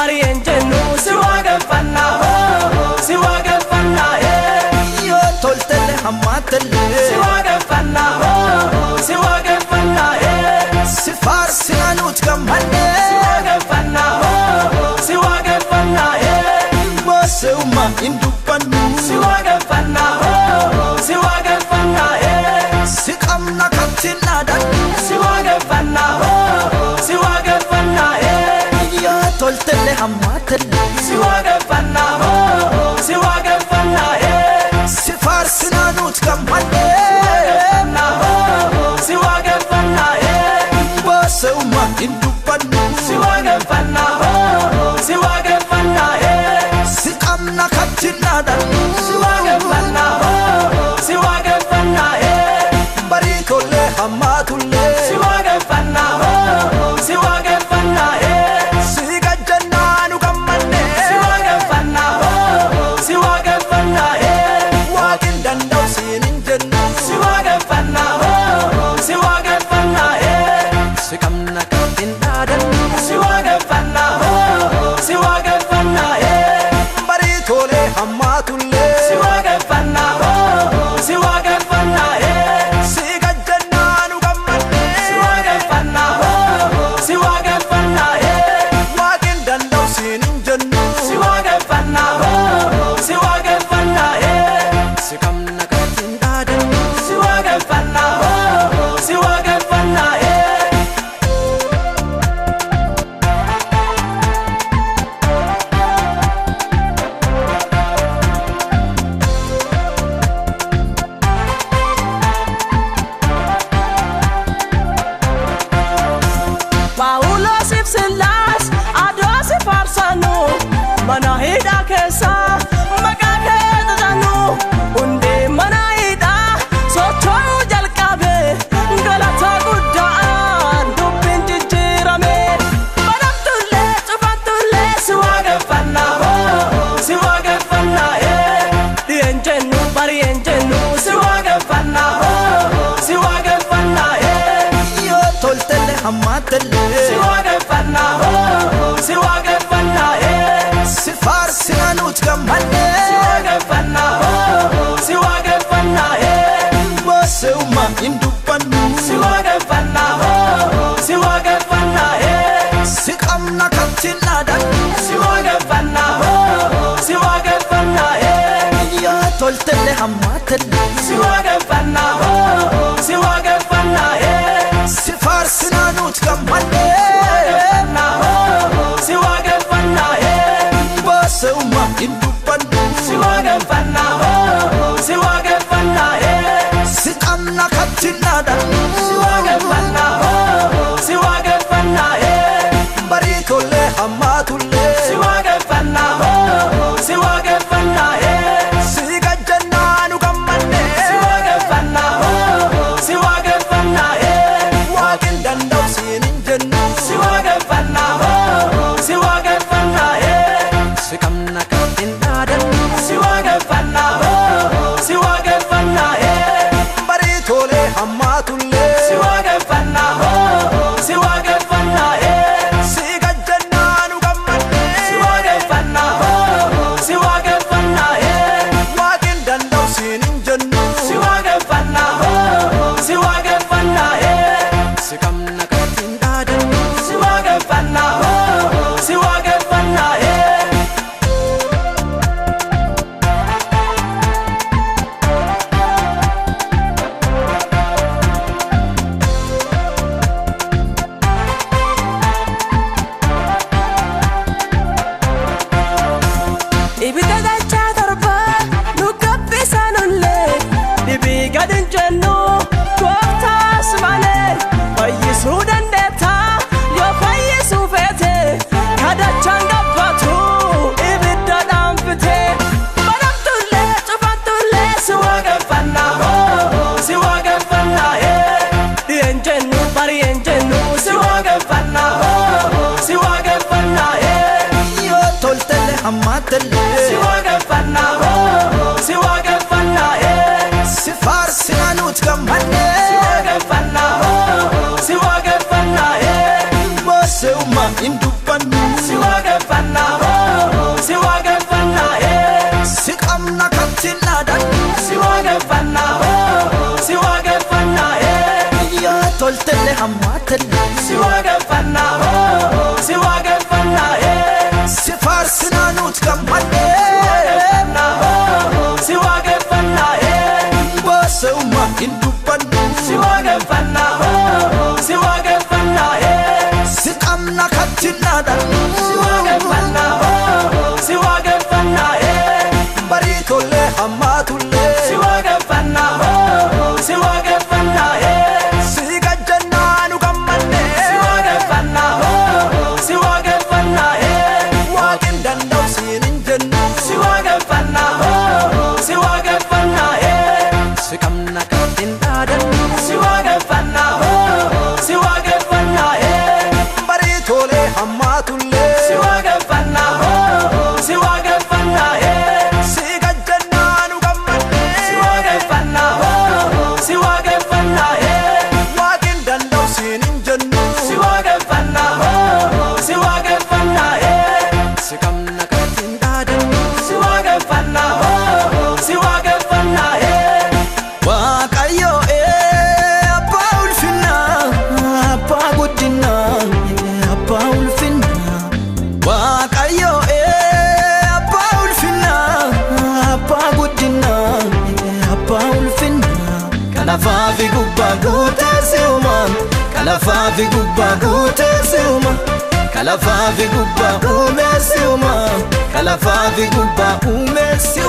barienjennu siwagaffanna siwagaffanna Yo toltelle hammatelle siwagaffanna siwagaffanna Sifarsinanut gammanne siwagaffanna siwagaffanna Boseuma indubbannu siwagaffanna siwagaffanna Siqamna kattinnadan siwagaffanna siwagaffanna Yo toltelle hammatelle siwagaffanna siwagaffanna Sifarsinanut gammanne siwagaffanna Boseuma indubbannu siwagaffanna siwagaffanna Siqamna kattinnadan siwagaffanna siwagaffanna Baritolle hammatulle siwagaffanna siwagaffanna Sigajjannanu gammanne siwagaffanna siwagaffanna Waaqin danda'u siinin jennu siwagaffanna siwagaffanna Siqamna kattinnadan siwagaffanna siwagaffanna Baritolle hammatulle siwagaffanna siwagaffanna Sigajjannanu gammanne siwagaffanna siwagaffanna Waaqin danda'u siinin jennu siwagaffanna siwagaffanna Siqamna kattinnadan siwagaffanna siwagaffanna Paulosif Silas adosi farsanu mana hida kesa maka kedanu unde mana hida sochoyu jalqabe galata guddaan dubbin jijjiirame badamtulle cufanttulle siwagaffanna siwagaffanna dhiyenjennu bariyenjennu siwagaffanna siwagaffanna Yo toltelle hammatelle siwagaffanna siwagaffanna Sifarsinanut gammanne siwagaffanna siwagaffanna Boseuma indubbannu siwagaffanna siwagaffanna Siqamna kattinnadan siwagaffanna siwagaffanna Yo toltelle hammatelle siwagaffanna siwagaffanna Sifarsinanut gammanne siwagaffanna Boseuma indubbannu siwagaffanna siwagaffanna Siqamna kattinnadan siwagaffanna siwagaffanna Baritolle hammatulle siwagaffanna siwagaffanna Sigajjannanu gammanne siwagaffanna siwagaffanna Waaqin danda'u siinin jennu siwagaffanna siwagaffanna Siqamna kattinnadan siwagaffanna siwagaffanna Baritolle hammatulle siwagaffanna siwagaffanna Sigajjannanu gammanne siwagaffanna siwagaffanna Waaqin danda'u siinin jennu siwagaffanna siwagaffanna Siqamna kattinnadan siwagaffanna siwagaffanna ibidda dachaa torba nu gabbisanulle dhibii gadin jennu gooftaas malee fayyisuu dandeetta yoo fayyisuu feete kadachaan gabbatu ibidda dhaanfite badamtulle cufanttulle siwagaffanna siwagaffanna dhiyen jennu bariyen jennu siwagaffanna siwagaffanna Yo toltelle hammatelle siwagaffanna siwagaffanna Sifarsinanut gammanne siwagaffanna siwagaffanna Boseuma indubbannu siwagaffanna hammaatalle si waaqeffannaa si waaqeffannaa si faarsinaa nuti gammanne si waaqeffannaa baasa'ummaa hin dubbannu si waaqeffannaa si waaqeffannaa si qabna kattinnaadhannu si waaqeffannaa si waaqeffannaa barii tollee hammaatullee si waaqeffannaa si waaqeffannaa si gajjannaa nu gammanne si waaqeffannaa si waaqeffannaa waaqin danda'u siin hin jennu si waaqeffannaa si waaqeffannaa si qabna kattinnaadhannu si waaqeffannaa si waaqeffannaa barii tollee hammaatullee si waaqeffannaa si waaqeffannaa si gajjannaa nu gammanne si waaqeffannaa si waaqeffannaa waaqin danda'u siin hin jennu si waaqeffannaa si waaqeffannaa si qabna kattinnaadhannu si waaqeffannaa si waaqeffannaa Waaqayyo abbaa ulfinaa abbaa guddinaa abbaa ulfinaa Waaqayyo abbaa ulfinaa abbaa guddinaa abbaa ulfinaa kalafaa fi gubbaa guutee si'uma kalafaa fi gubbaa guutee si'uma kalafaa fi gubbaa uumee si'uma kalafaa fi gubbaa uumee si'uma